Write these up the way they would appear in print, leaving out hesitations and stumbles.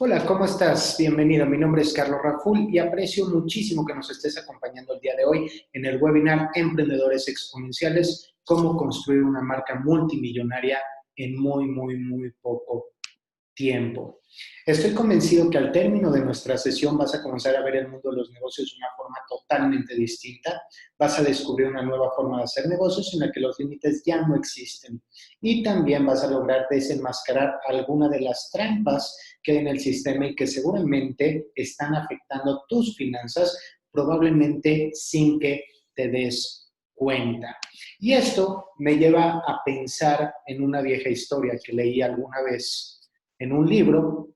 Hola, ¿cómo estás? Bienvenido. Mi nombre es Carlos Raful y aprecio muchísimo que nos estés acompañando el día de hoy en el webinar Emprendedores Exponenciales, cómo construir una marca multimillonaria en muy poco tiempo. Estoy convencido que al término de nuestra sesión vas a comenzar a ver el mundo de los negocios de una forma totalmente distinta. Vas a descubrir una nueva forma de hacer negocios en la que los límites ya no existen. Y también vas a lograr desenmascarar alguna de las trampas que hay en el sistema y que seguramente están afectando tus finanzas, probablemente sin que te des cuenta. Y esto me lleva a pensar en una vieja historia que leí alguna vez en un libro.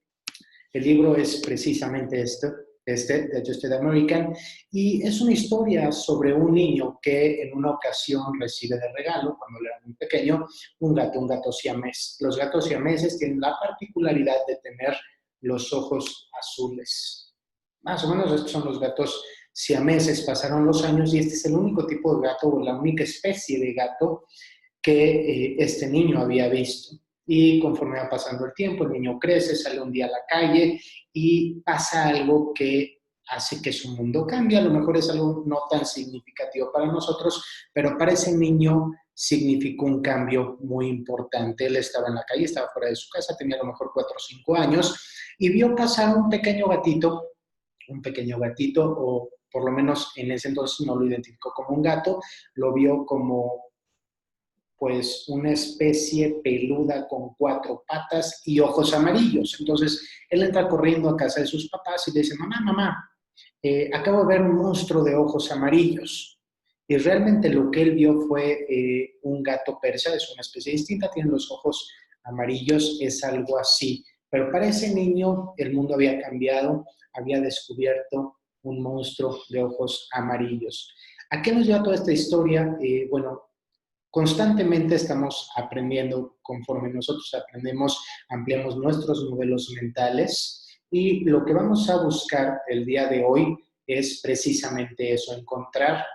El libro es precisamente de Just American, y es una historia sobre un niño que en una ocasión recibe de regalo, cuando él era muy pequeño, un gato siamés. Los gatos siameses tienen la particularidad de tener los ojos azules. Más o menos estos son los gatos siameses. Pasaron los años y este es el único tipo de gato o la única especie de gato que este niño había visto. Y conforme va pasando el tiempo, el niño crece, sale un día a la calle y pasa algo que hace que su mundo cambie. A lo mejor es algo no tan significativo para nosotros, pero para ese niño significó un cambio muy importante. Él estaba en la calle, estaba fuera de su casa, tenía a lo mejor 4 o 5 años, y vio pasar un pequeño gatito, o por lo menos en ese entonces no lo identificó como un gato, lo vio como pues una especie peluda con 4 patas y ojos amarillos. Entonces, él entra corriendo a casa de sus papás y le dice, mamá, acabo de ver un monstruo de ojos amarillos. Y realmente lo que él vio fue un gato persa, es una especie distinta, tiene los ojos amarillos, es algo así. Pero para ese niño el mundo había cambiado, había descubierto un monstruo de ojos amarillos. ¿A qué nos lleva toda esta historia? Bueno, constantemente estamos aprendiendo. Conforme nosotros aprendemos, ampliamos nuestros modelos mentales, y lo que vamos a buscar el día de hoy es precisamente eso: encontrar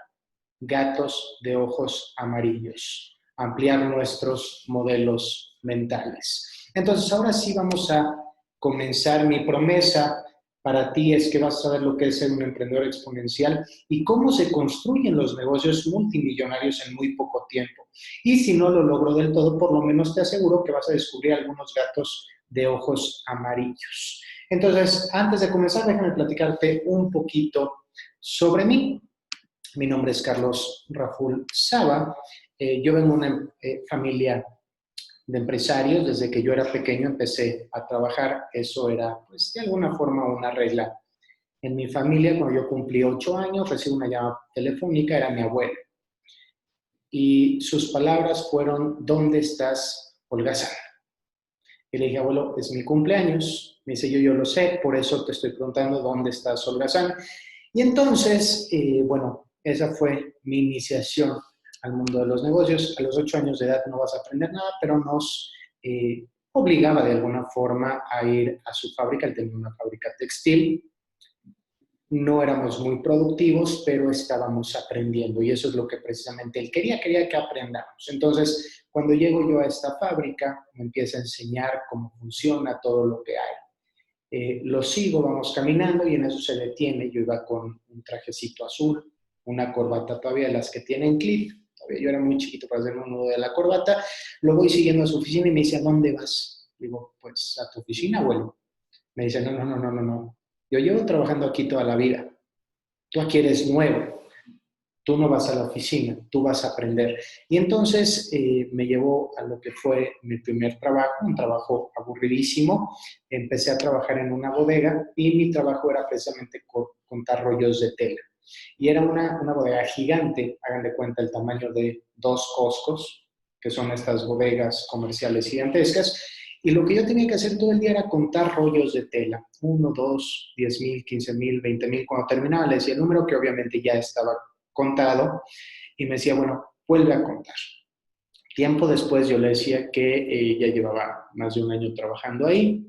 gatos de ojos amarillos, ampliar nuestros modelos mentales. Entonces, ahora sí vamos a comenzar. Mi promesa para ti es que vas a saber lo que es ser un emprendedor exponencial y cómo se construyen los negocios multimillonarios en muy poco tiempo. Y si no lo logro del todo, por lo menos te aseguro que vas a descubrir algunos gatos de ojos amarillos. Entonces, antes de comenzar, déjame platicarte un poquito sobre mí. Mi nombre es Carlos Raful Saba. Yo vengo de una familia de empresarios. Desde que yo era pequeño empecé a trabajar. Eso era, pues, de alguna forma una regla en mi familia. Cuando yo cumplí 8 años, recibí una llamada telefónica, era mi abuelo. Y sus palabras fueron, ¿dónde estás, holgazán? Y le dije, abuelo, es mi cumpleaños. Me dice, yo lo sé, por eso te estoy preguntando dónde estás, holgazán. Y entonces, bueno, esa fue mi iniciación al mundo de los negocios. A los 8 años de edad no vas a aprender nada, pero nos obligaba de alguna forma a ir a su fábrica. Él tenía una fábrica textil. No éramos muy productivos, pero estábamos aprendiendo, y eso es lo que precisamente él quería que aprendamos. Entonces, cuando llego yo a esta fábrica, me empieza a enseñar cómo funciona todo lo que hay. Lo sigo, vamos caminando y en eso se detiene. Yo iba con un trajecito azul, una corbata todavía de las que tienen clip. Todavía yo era muy chiquito para hacer un nudo de la corbata. Lo voy siguiendo a su oficina y me dice, ¿a dónde vas? Digo, pues a tu oficina, abuelo. Me dice, no. Yo llevo trabajando aquí toda la vida. Tú aquí eres nuevo. Tú no vas a la oficina, tú vas a aprender. Y entonces me llevó a lo que fue mi primer trabajo, un trabajo aburridísimo. Empecé a trabajar en una bodega y mi trabajo era precisamente contar rollos de tela. Y era una bodega gigante, hagan de cuenta el tamaño de 2 Costcos, que son estas bodegas comerciales gigantescas. Y lo que yo tenía que hacer todo el día era contar rollos de tela. 1, 2, 10,000, 15,000, 20,000. Cuando terminaba le decía el número, que obviamente ya estaba contado, y me decía, bueno, vuelve a contar. Tiempo después yo le decía que ya llevaba más de un año trabajando ahí,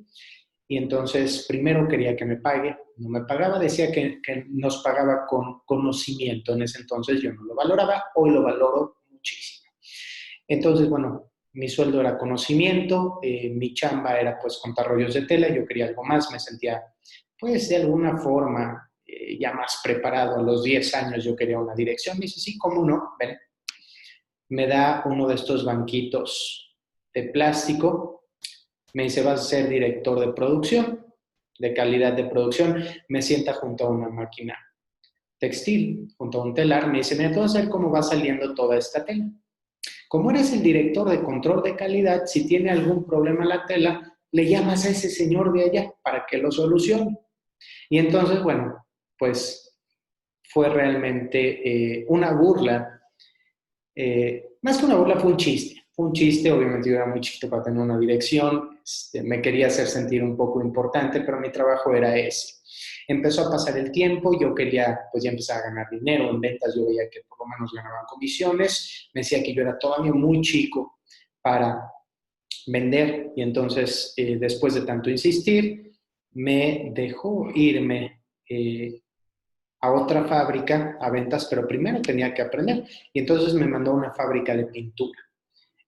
y entonces primero quería que me pague, no me pagaba, decía que nos pagaba con conocimiento. En ese entonces yo no lo valoraba, hoy lo valoro muchísimo. Entonces, bueno, Mi sueldo era conocimiento, mi chamba era pues contar rollos de tela, yo quería algo más, me sentía pues de alguna forma ya más preparado. A los 10 años yo quería una dirección, me dice, sí, ¿cómo no? Ven, me da uno de estos banquitos de plástico, me dice, vas a ser director de producción, de calidad de producción, me sienta junto a una máquina textil, junto a un telar, me dice, mira, tú vas a ver cómo va saliendo toda esta tela. Como eres el director de control de calidad, si tiene algún problema la tela, le llamas a ese señor de allá para que lo solucione. Y entonces, bueno, pues fue realmente una burla. Más que una burla, fue un chiste. Fue un chiste, obviamente yo era muy chiquito para tener una dirección, me quería hacer sentir un poco importante, pero mi trabajo era ese. Empezó a pasar el tiempo, yo quería, pues ya empezar a ganar dinero, en ventas yo veía que por lo menos ganaban comisiones, me decía que yo era todavía muy chico para vender y entonces después de tanto insistir, me dejó irme a otra fábrica a ventas, pero primero tenía que aprender y entonces me mandó a una fábrica de pintura.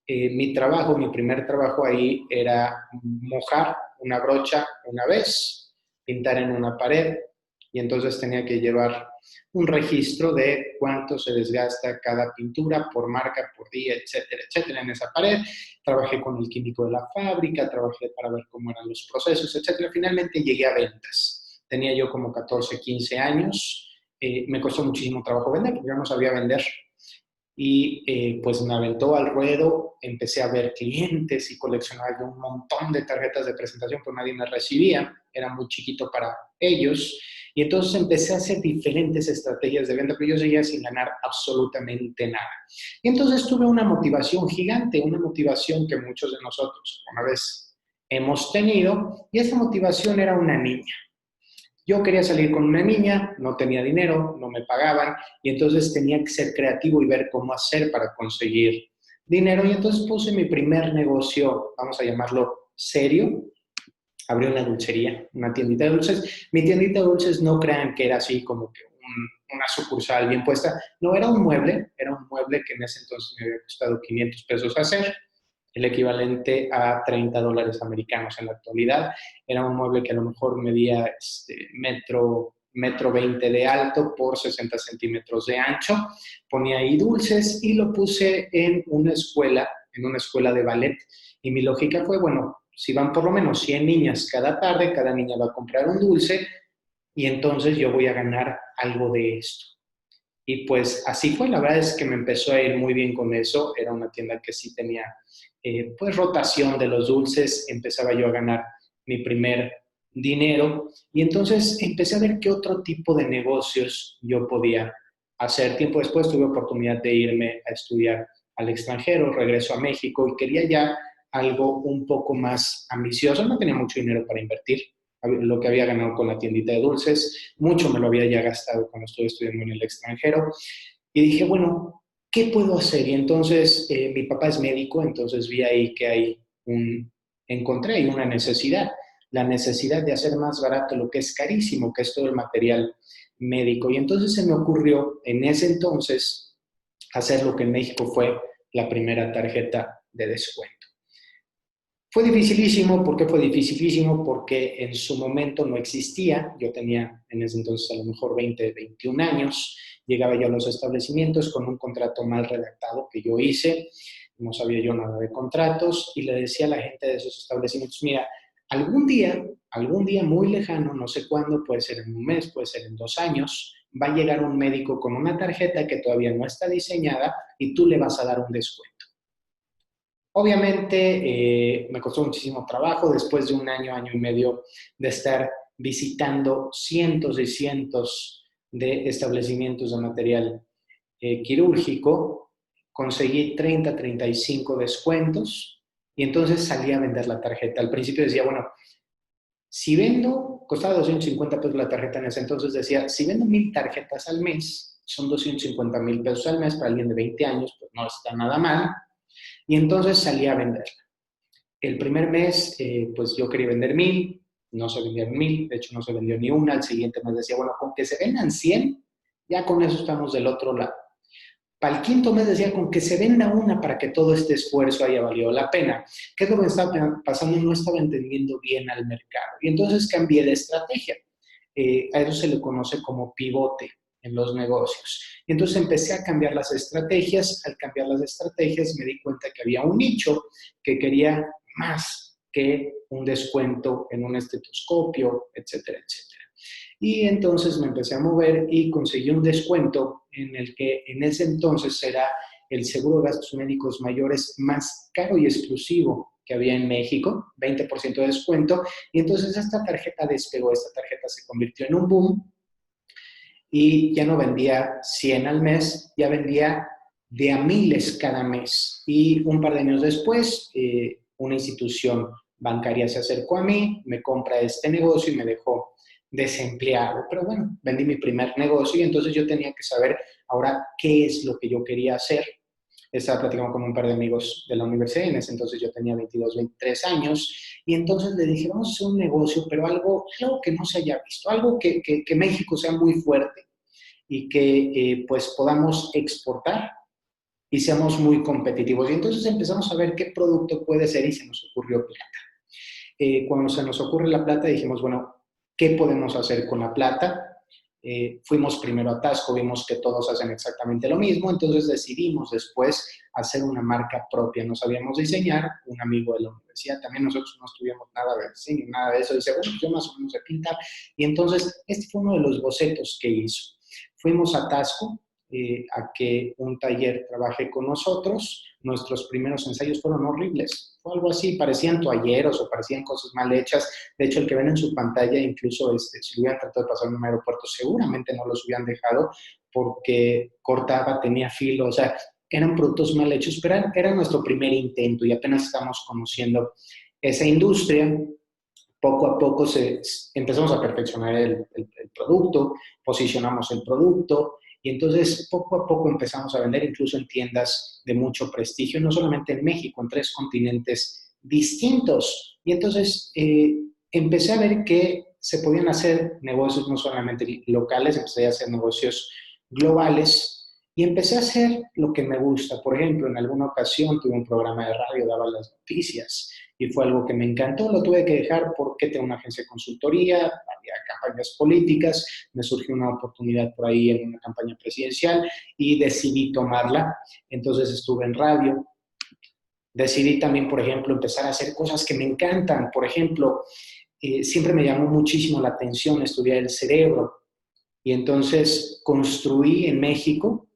Mi trabajo, mi primer trabajo ahí era mojar una brocha una vez, pintar en una pared y entonces tenía que llevar un registro de cuánto se desgasta cada pintura por marca, por día, etcétera, etcétera, en esa pared. Trabajé con el químico de la fábrica, trabajé para ver cómo eran los procesos, etcétera. Finalmente llegué a ventas. Tenía yo como 14, 15 años. Me costó muchísimo trabajo vender, porque yo no sabía vender y pues me aventó al ruedo, empecé a ver clientes y coleccionaba yo un montón de tarjetas de presentación, pero nadie me recibía, era muy chiquito para ellos, y entonces empecé a hacer diferentes estrategias de venta, pero yo seguía sin ganar absolutamente nada. Y entonces tuve una motivación gigante, una motivación que muchos de nosotros una vez hemos tenido, y esa motivación era una niña. Yo quería salir con una niña, no tenía dinero, no me pagaban y entonces tenía que ser creativo y ver cómo hacer para conseguir dinero. Y entonces puse mi primer negocio, vamos a llamarlo serio. Abrí una dulcería, una tiendita de dulces. Mi tiendita de dulces no crean que era así como que una sucursal bien puesta. No, era un mueble que en ese entonces me había costado 500 pesos hacer, el equivalente a 30 dólares americanos en la actualidad. Era un mueble que a lo mejor medía metro 20 de alto por 60 centímetros de ancho. Ponía ahí dulces y lo puse en una escuela de ballet. Y mi lógica fue, bueno, si van por lo menos 100 niñas cada tarde, cada niña va a comprar un dulce y entonces yo voy a ganar algo de esto. Y pues así fue, la verdad es que me empezó a ir muy bien con eso, era una tienda que sí tenía pues rotación de los dulces, empezaba yo a ganar mi primer dinero y entonces empecé a ver qué otro tipo de negocios yo podía hacer. Tiempo después tuve oportunidad de irme a estudiar al extranjero, regreso a México y quería ya algo un poco más ambicioso, no tenía mucho dinero para invertir, lo que había ganado con la tiendita de dulces, mucho me lo había ya gastado cuando estuve estudiando en el extranjero. Y dije, bueno, ¿qué puedo hacer? Y entonces mi papá es médico, entonces vi ahí que encontré ahí una necesidad, la necesidad de hacer más barato lo que es carísimo, que es todo el material médico. Y entonces se me ocurrió en ese entonces hacer lo que en México fue la primera tarjeta de descuento. Fue dificilísimo, ¿por qué fue dificilísimo? Porque en su momento no existía, yo tenía en ese entonces a lo mejor 20, 21 años, llegaba yo a los establecimientos con un contrato mal redactado que yo hice, no sabía yo nada de contratos y le decía a la gente de esos establecimientos, mira, algún día muy lejano, no sé cuándo, puede ser en un mes, puede ser en 2 años, va a llegar un médico con una tarjeta que todavía no está diseñada y tú le vas a dar un descuento. Obviamente me costó muchísimo trabajo después de un año, año y medio de estar visitando cientos y cientos de establecimientos de material quirúrgico, conseguí 30, 35 descuentos y entonces salí a vender la tarjeta. Al principio decía, bueno, si vendo, costaba 250 pesos la tarjeta en ese entonces, decía, si vendo 1000 tarjetas al mes, son 250,000 pesos al mes para alguien de 20 años, pues no está nada mal. Y entonces salí a venderla. El primer mes, pues yo quería vender 1000, no se vendieron 1000, de hecho no se vendió ni una. Al siguiente mes decía, bueno, con que se vendan 100, ya con eso estamos del otro lado. Para el quinto mes decía, con que se venda una para que todo este esfuerzo haya valido la pena. ¿Qué es lo que me estaba pasando? No estaba entendiendo bien al mercado. Y entonces cambié de estrategia. A eso se le conoce como pivote en los negocios. Y entonces empecé a cambiar las estrategias. Al cambiar las estrategias me di cuenta que había un nicho que quería más que un descuento en un estetoscopio, etcétera, etcétera. Y entonces me empecé a mover y conseguí un descuento en el que en ese entonces era el seguro de gastos médicos mayores más caro y exclusivo que había en México, 20% de descuento. Y entonces esta tarjeta despegó, esta tarjeta se convirtió en un boom y ya no vendía 100 al mes, ya vendía de a miles cada mes. Y un par de años después, una institución bancaria se acercó a mí, me compra este negocio y me dejó desempleado. Pero bueno, vendí mi primer negocio y entonces yo tenía que saber ahora qué es lo que yo quería hacer. Estaba platicando con un par de amigos de la universidad, en ese entonces yo tenía 22, 23 años, y entonces le dije, vamos a hacer un negocio, pero algo que no se haya visto, algo que México sea muy fuerte y que pues podamos exportar y seamos muy competitivos. Y entonces empezamos a ver qué producto puede ser y se nos ocurrió plata. Cuando se nos ocurre la plata dijimos, bueno, ¿qué podemos hacer con la plata? Fuimos primero a Tasco, vimos que todos hacen exactamente lo mismo, entonces decidimos después hacer una marca propia. No sabíamos diseñar, un amigo de la universidad, también nosotros no estudiamos nada de diseño, nada de eso, dice, bueno, yo más o menos sé pintar. Y entonces este fue uno de los bocetos que hizo. Fuimos a Tasco a que un taller trabaje con nosotros. Nuestros primeros ensayos fueron horribles. Fue algo así, parecían toalleros o parecían cosas mal hechas. De hecho, el que ven en su pantalla, incluso si lo hubieran tratado de pasar en un aeropuerto, seguramente no los hubieran dejado porque cortaba, tenía filo, o sea, eran productos mal hechos, pero era nuestro primer intento y apenas estamos conociendo esa industria. Poco a poco empezamos a perfeccionar el producto, posicionamos el producto y entonces poco a poco empezamos a vender incluso en tiendas de mucho prestigio, no solamente en México, en 3 continentes distintos. Y entonces empecé a ver que se podían hacer negocios no solamente locales, empecé a hacer negocios globales y empecé a hacer lo que me gusta. Por ejemplo, en alguna ocasión tuve un programa de radio, daba las noticias y fue algo que me encantó, lo tuve que dejar porque tengo una agencia de consultoría, había campañas políticas, me surgió una oportunidad por ahí en una campaña presidencial y decidí tomarla, entonces estuve en radio, decidí también, por ejemplo, empezar a hacer cosas que me encantan, por ejemplo, siempre me llamó muchísimo la atención estudiar el cerebro y entonces construí en México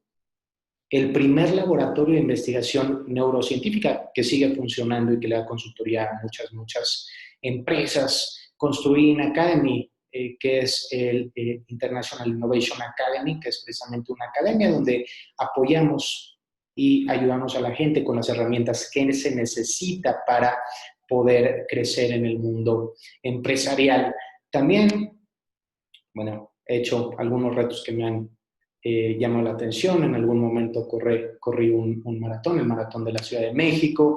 el primer laboratorio de investigación neurocientífica que sigue funcionando y que le da consultoría a muchas empresas. Construí una Academy, que es el International Innovation Academy, que es precisamente una academia donde apoyamos y ayudamos a la gente con las herramientas que se necesita para poder crecer en el mundo empresarial. También, bueno, he hecho algunos retos que me han llamado la atención. En algún momento corrí un maratón, el Maratón de la Ciudad de México.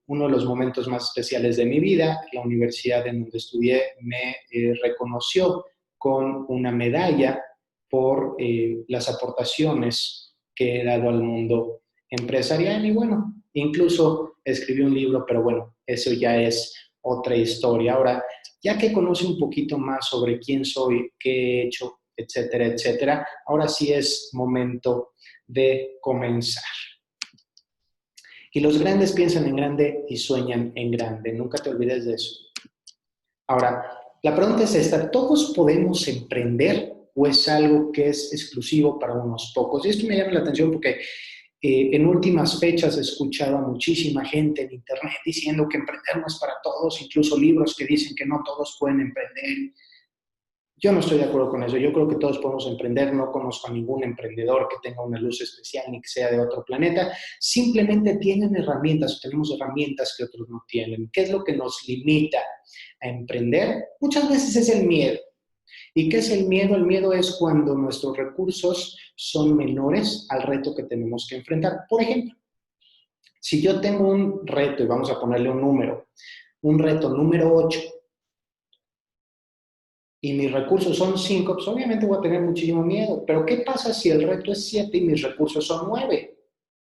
Uno de los momentos más especiales de mi vida, la universidad en donde estudié me reconoció con una medalla por las aportaciones que he dado al mundo empresarial. Y bueno, incluso escribí un libro, pero bueno, eso ya es otra historia. Ahora, ya que conoce un poquito más sobre quién soy, qué he hecho, etcétera, etcétera, ahora sí es momento de comenzar. Y los grandes piensan en grande y sueñan en grande. Nunca te olvides de eso. Ahora, la pregunta es esta: ¿todos podemos emprender o es algo que es exclusivo para unos pocos? Y esto me llama la atención porque en últimas fechas he escuchado a muchísima gente en internet diciendo que emprender no es para todos, incluso libros que dicen que no todos pueden emprender. Yo no estoy de acuerdo con eso. Yo creo que todos podemos emprender. No conozco a ningún emprendedor que tenga una luz especial ni que sea de otro planeta. Simplemente tienen herramientas, tenemos herramientas que otros no tienen. ¿Qué es lo que nos limita a emprender? Muchas veces es el miedo. ¿Y qué es el miedo? El miedo es cuando nuestros recursos son menores al reto que tenemos que enfrentar. Por ejemplo, si yo tengo un reto, y vamos a ponerle un número, un reto número 8, y mis recursos son 5, pues obviamente voy a tener muchísimo miedo. Pero ¿qué pasa si el reto es 7 y mis recursos son 9?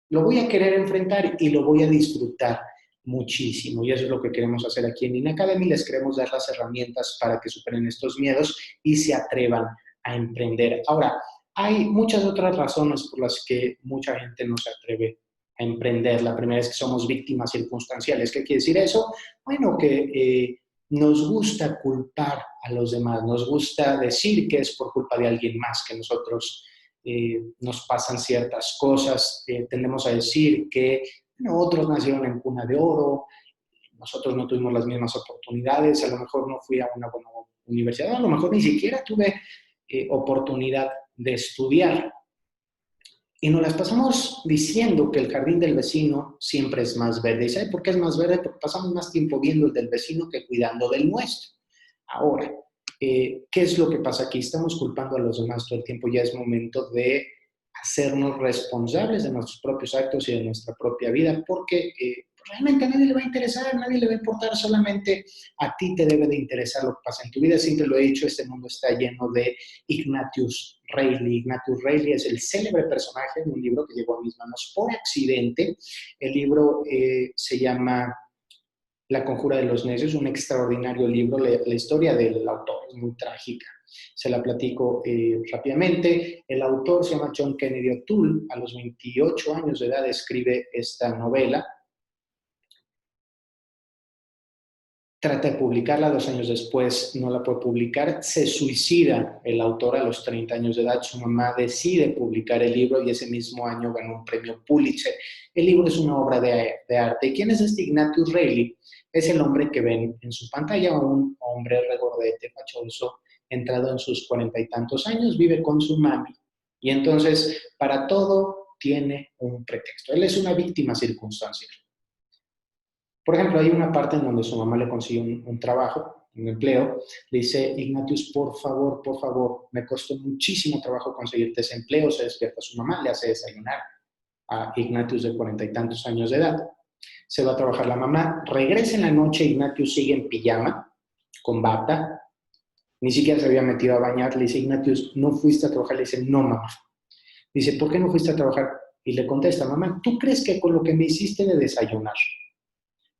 Lo voy a querer enfrentar y lo voy a disfrutar muchísimo. Y eso es lo que queremos hacer aquí en InAcademy. Les queremos dar las herramientas para que superen estos miedos y se atrevan a emprender. Ahora, hay muchas otras razones por las que mucha gente no se atreve a emprender. La primera es que somos víctimas circunstanciales. ¿Qué quiere decir eso? Bueno, que nos gusta culpar a los demás, nos gusta decir que es por culpa de alguien más que nosotros nos pasan ciertas cosas, tendemos a decir que bueno, otros nacieron en cuna de oro, nosotros no tuvimos las mismas oportunidades, a lo mejor no fui a una buena universidad, a lo mejor ni siquiera tuve oportunidad de estudiar. Y nos las pasamos diciendo que el jardín del vecino siempre es más verde. ¿Y sabe por qué es más verde? Porque pasamos más tiempo viendo el del vecino que cuidando del nuestro. Ahora, ¿qué es lo que pasa aquí? Estamos culpando a los demás todo el tiempo. Ya es momento de hacernos responsables de nuestros propios actos y de nuestra propia vida, porque realmente a nadie le va a interesar, a nadie le va a importar, solamente a ti te debe de interesar lo que pasa en tu vida. Siempre lo he dicho, este mundo está lleno de Ignatius Reilly. Ignatius Reilly es el célebre personaje de un libro que llegó a mis manos por accidente. El libro se llama La conjura de los necios, un extraordinario libro. La historia del autor es muy trágica. Se la platico rápidamente. El autor se llama John Kennedy O'Toole. A los 28 años de edad escribe esta novela. Trata de publicarla, 2 años después no la puede publicar, se suicida el autor a los 30 años de edad, su mamá decide publicar el libro y ese mismo año ganó un premio Pulitzer. El libro es una obra de arte. ¿Y quién es este Ignatius Reilly? Es el hombre que ven en su pantalla, un hombre regordete, fachoso, entrado en sus 40 y tantos años, vive con su mami. Y entonces, para todo tiene un pretexto. Él es una víctima circunstancial. Por ejemplo, hay una parte en donde su mamá le consigue un trabajo, un empleo. Le dice, Ignatius, por favor, me costó muchísimo trabajo conseguirte ese empleo. Se despierta su mamá, le hace desayunar a Ignatius de 40 y tantos años de edad. Se va a trabajar la mamá, regresa en la noche, Ignatius sigue en pijama, con bata, ni siquiera se había metido a bañar. Le dice, Ignatius, ¿no fuiste a trabajar? Le dice, no, mamá. Dice, ¿por qué no fuiste a trabajar? Y le contesta, mamá, ¿tú crees que con lo que me hiciste de desayunar,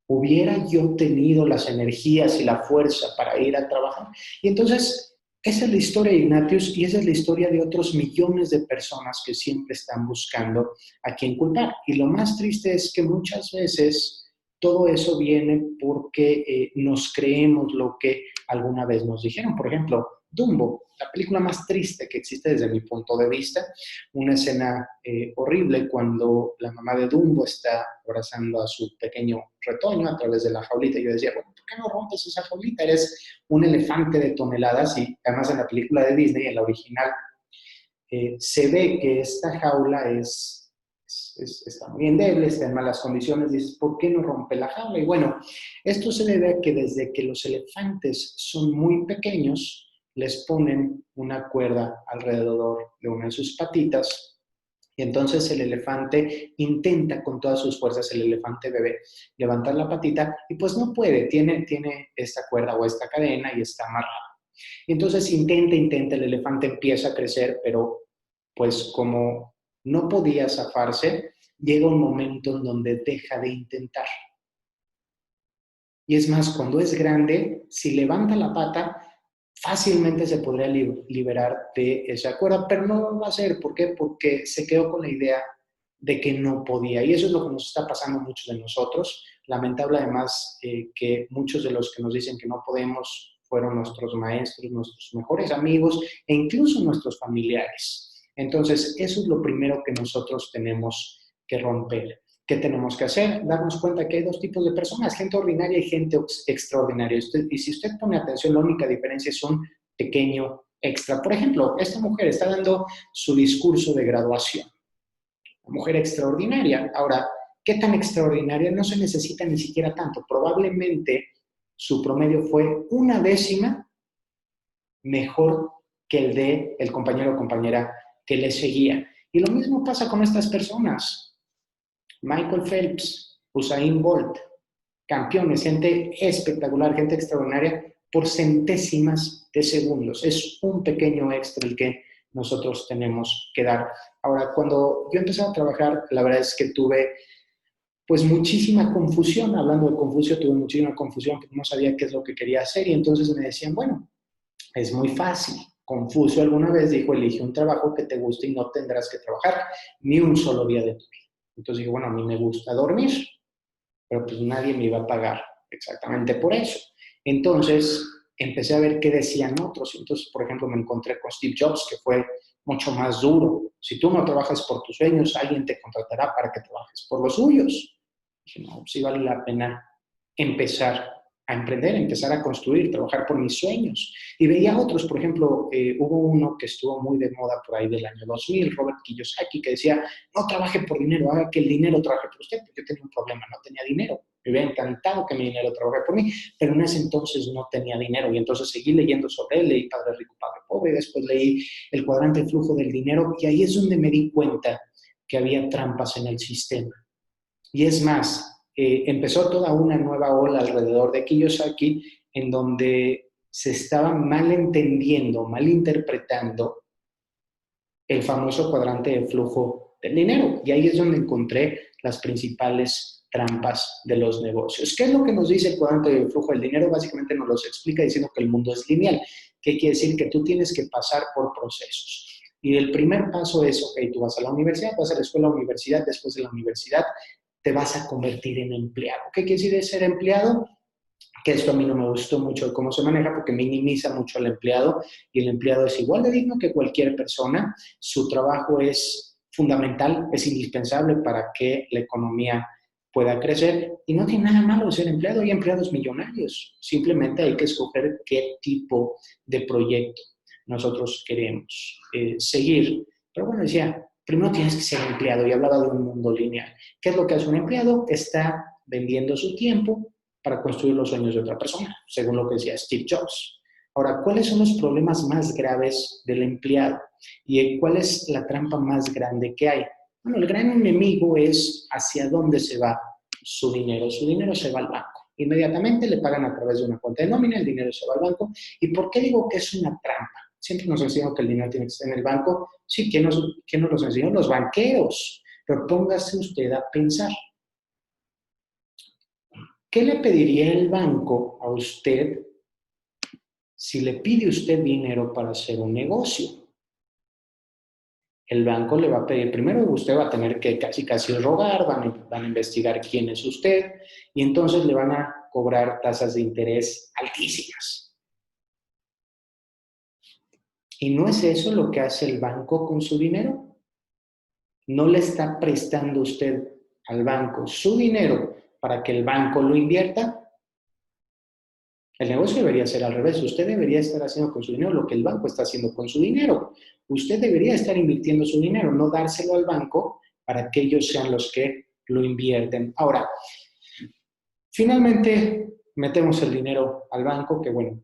hubiera yo tenido las energías y la fuerza para ir a trabajar? Y entonces, esa es la historia de Ignatius y esa es la historia de otros millones de personas que siempre están buscando a quién culpar. Y lo más triste es que muchas veces todo eso viene porque nos creemos lo que alguna vez nos dijeron. Por ejemplo, Dumbo, la película más triste que existe desde mi punto de vista, una escena horrible cuando la mamá de Dumbo está abrazando a su pequeño retoño a través de la jaulita. Yo decía, bueno, ¿por qué no rompes esa jaulita? Eres un elefante de toneladas. Y además en la película de Disney, en la original, se ve que esta jaula está muy endeble, está en malas condiciones. Dices, ¿por qué no rompe la jaula? Y bueno, esto se debe a que desde que los elefantes son muy pequeños, les ponen una cuerda alrededor de una de sus patitas y entonces el elefante intenta con todas sus fuerzas, el elefante bebé, levantar la patita y pues no puede, tiene esta cuerda o esta cadena y está amarrado. Y entonces intenta, el elefante empieza a crecer, pero pues como no podía zafarse, llega un momento en donde deja de intentar. Y es más, cuando es grande, si levanta la pata, fácilmente se podría liberar de esa cuerda, pero no lo va a hacer. ¿Por qué? Porque se quedó con la idea de que no podía. Y eso es lo que nos está pasando a muchos de nosotros. Lamentable además que muchos de los que nos dicen que no podemos fueron nuestros maestros, nuestros mejores amigos e incluso nuestros familiares. Entonces, eso es lo primero que nosotros tenemos que romper. ¿Qué tenemos que hacer? Darnos cuenta que hay 2 tipos de personas, gente ordinaria y gente extraordinaria. Y si usted pone atención, la única diferencia es un pequeño extra. Por ejemplo, esta mujer está dando su discurso de graduación. Una mujer extraordinaria. Ahora, ¿qué tan extraordinaria? No se necesita ni siquiera tanto. Probablemente su promedio fue 1/10 mejor que el de el compañero o compañera que le seguía. Y lo mismo pasa con estas personas. Michael Phelps, Usain Bolt, campeones, gente espectacular, gente extraordinaria, por centésimas de segundos. Es un pequeño extra el que nosotros tenemos que dar. Ahora, cuando yo empecé a trabajar, la verdad es que tuve pues muchísima confusión. Hablando de Confucio, tuve muchísima confusión porque no sabía qué es lo que quería hacer y entonces me decían, bueno, es muy fácil. Confucio alguna vez dijo, elige un trabajo que te guste y no tendrás que trabajar ni un solo día de tu vida. Entonces dije, bueno, a mí me gusta dormir, pero pues nadie me iba a pagar exactamente por eso. Entonces empecé a ver qué decían otros. Entonces, por ejemplo, me encontré con Steve Jobs, que fue mucho más duro. Si tú no trabajas por tus sueños, alguien te contratará para que trabajes por los suyos. Dije, no, sí vale la pena empezar a emprender, empezar a construir, trabajar por mis sueños. Y veía otros, por ejemplo, hubo uno que estuvo muy de moda por ahí del año 2000, Robert Kiyosaki, que decía, no trabaje por dinero, haga que el dinero trabaje por usted, porque yo tenía un problema, no tenía dinero. Me hubiera encantado que mi dinero trabajara por mí, pero en ese entonces no tenía dinero y entonces seguí leyendo sobre él, leí Padre Rico, Padre Pobre, después leí El cuadrante del flujo del dinero y ahí es donde me di cuenta que había trampas en el sistema. Y es más, empezó toda una nueva ola alrededor de Kiyosaki en donde se estaba malentendiendo, malinterpretando el famoso cuadrante de flujo del dinero. Y ahí es donde encontré las principales trampas de los negocios. ¿Qué es lo que nos dice el cuadrante de flujo del dinero? Básicamente nos los explica diciendo que el mundo es lineal. ¿Qué quiere decir? Que tú tienes que pasar por procesos. Y el primer paso es, ok, tú vas a la universidad, vas a la escuela, universidad, después de la universidad te vas a convertir en empleado. ¿Qué quiere decir ser empleado? Que esto a mí no me gustó mucho de cómo se maneja porque minimiza mucho al empleado y el empleado es igual de digno que cualquier persona. Su trabajo es fundamental, es indispensable para que la economía pueda crecer y no tiene nada malo ser empleado. Hay empleados millonarios. Simplemente hay que escoger qué tipo de proyecto nosotros queremos seguir. Pero bueno, decía, primero tienes que ser empleado y hablaba de un mundo lineal. ¿Qué es lo que hace un empleado? Está vendiendo su tiempo para construir los sueños de otra persona, según lo que decía Steve Jobs. Ahora, ¿cuáles son los problemas más graves del empleado? ¿Y cuál es la trampa más grande que hay? Bueno, el gran enemigo es hacia dónde se va su dinero. Su dinero se va al banco. Inmediatamente le pagan a través de una cuenta de nómina, el dinero se va al banco. ¿Y por qué digo que es una trampa? Siempre nos enseñan que el dinero tiene que estar en el banco. Sí, ¿quién nos los enseñó? Los banqueros. Pero póngase usted a pensar. ¿Qué le pediría el banco a usted si le pide usted dinero para hacer un negocio? El banco le va a pedir, primero usted va a tener que casi rogar, van a investigar quién es usted y entonces le van a cobrar tasas de interés altísimas. ¿Y no es eso lo que hace el banco con su dinero? ¿No le está prestando usted al banco su dinero para que el banco lo invierta? El negocio debería ser al revés. Usted debería estar haciendo con su dinero lo que el banco está haciendo con su dinero. Usted debería estar invirtiendo su dinero, no dárselo al banco para que ellos sean los que lo invierten. Ahora, finalmente metemos el dinero al banco, que bueno,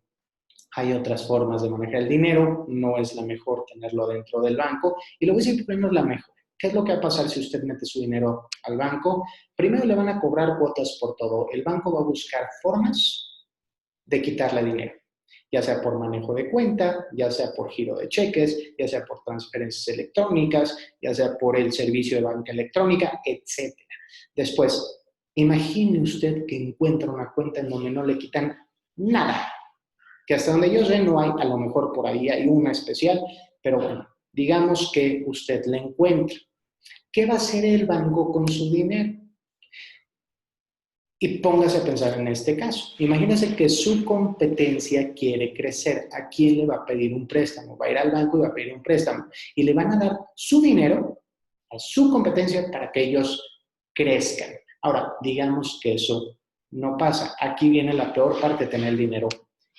hay otras formas de manejar el dinero, no es la mejor tenerlo dentro del banco. Y lo voy a decir primero es la mejor. ¿Qué es lo que va a pasar si usted mete su dinero al banco? Primero le van a cobrar cuotas por todo. El banco va a buscar formas de quitarle dinero, ya sea por manejo de cuenta, ya sea por giro de cheques, ya sea por transferencias electrónicas, ya sea por el servicio de banca electrónica, etc. Después, imagine usted que encuentra una cuenta en donde no le quitan nada, que hasta donde yo sé no hay, a lo mejor por ahí hay una especial, pero bueno, digamos que usted la encuentra. ¿Qué va a hacer el banco con su dinero? Y póngase a pensar en este caso. Imagínese que su competencia quiere crecer. ¿A quién le va a pedir un préstamo? Va a ir al banco y va a pedir un préstamo. Y le van a dar su dinero a su competencia para que ellos crezcan. Ahora, digamos que eso no pasa. Aquí viene la peor parte de tener el dinero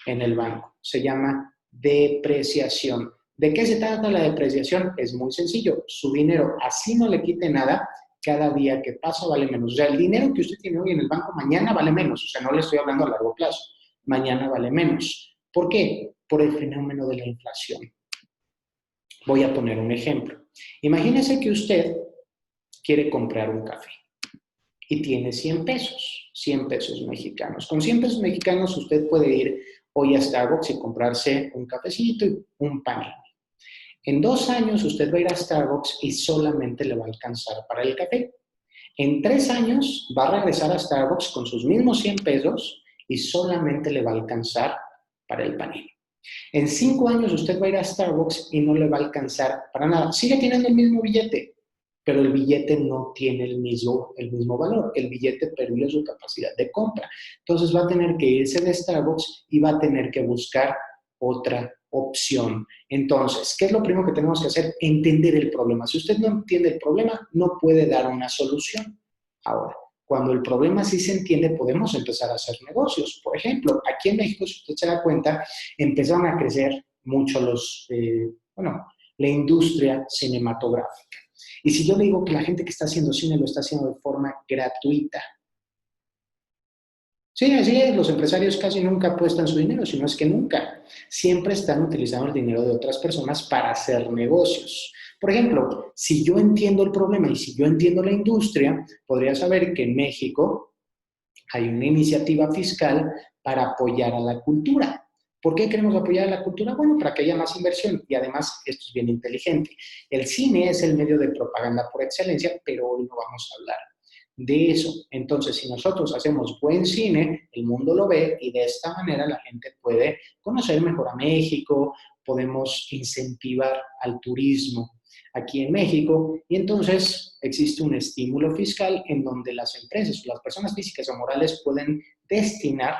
en el banco. Se llama depreciación. ¿De qué se trata la depreciación? Es muy sencillo. Su dinero, así no le quite nada, cada día que pasa vale menos. O sea, el dinero que usted tiene hoy en el banco mañana vale menos. O sea, no le estoy hablando a largo plazo. Mañana vale menos. ¿Por qué? Por el fenómeno de la inflación. Voy a poner un ejemplo. Imagínese que usted quiere comprar un café y tiene 100 pesos mexicanos. Con 100 pesos mexicanos usted puede ir hoy a Starbucks y comprarse un cafecito y un panini. En 2 años usted va a ir a Starbucks y solamente le va a alcanzar para el café. En 3 años va a regresar a Starbucks con sus mismos 100 pesos y solamente le va a alcanzar para el panini. En 5 años usted va a ir a Starbucks y no le va a alcanzar para nada. Sigue teniendo el mismo billete, pero el billete no tiene el mismo valor. El billete perdió su capacidad de compra. Entonces va a tener que irse de Starbucks y va a tener que buscar otra opción. Entonces, ¿qué es lo primero que tenemos que hacer? Entender el problema. Si usted no entiende el problema, no puede dar una solución. Ahora, cuando el problema sí se entiende, podemos empezar a hacer negocios. Por ejemplo, aquí en México, si usted se da cuenta, empezaron a crecer mucho la industria cinematográfica. Y si yo le digo que la gente que está haciendo cine lo está haciendo de forma gratuita, sí, así es, los empresarios casi nunca apuestan su dinero, sino es que nunca. Siempre están utilizando el dinero de otras personas para hacer negocios. Por ejemplo, si yo entiendo el problema y si yo entiendo la industria, podría saber que en México hay una iniciativa fiscal para apoyar a la cultura. ¿Por qué queremos apoyar a la cultura? Bueno, para que haya más inversión y además esto es bien inteligente. El cine es el medio de propaganda por excelencia, pero hoy no vamos a hablar de eso. Entonces, si nosotros hacemos buen cine, el mundo lo ve y de esta manera la gente puede conocer mejor a México, podemos incentivar al turismo aquí en México y entonces existe un estímulo fiscal en donde las empresas o las personas físicas o morales pueden destinar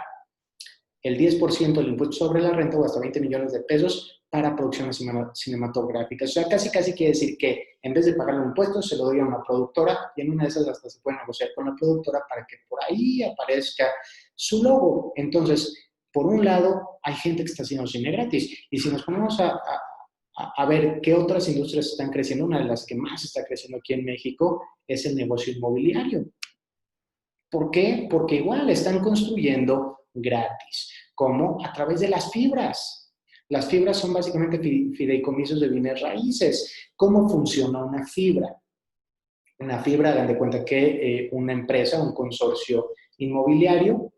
el 10% del impuesto sobre la renta o hasta 20 millones de pesos para producciones cinematográficas. O sea, casi quiere decir que en vez de pagar un impuesto, se lo doy a una productora y en una de esas hasta se puede negociar con la productora para que por ahí aparezca su logo. Entonces, por un lado, hay gente que está haciendo cine gratis. Y si nos ponemos a ver qué otras industrias están creciendo, una de las que más está creciendo aquí en México es el negocio inmobiliario. ¿Por qué? Porque igual están construyendo gratis. ¿Cómo? A través de las fibras. Las fibras son básicamente fideicomisos de bienes raíces. ¿Cómo funciona una fibra? Una fibra, hagan de cuenta que una empresa, un consorcio inmobiliario,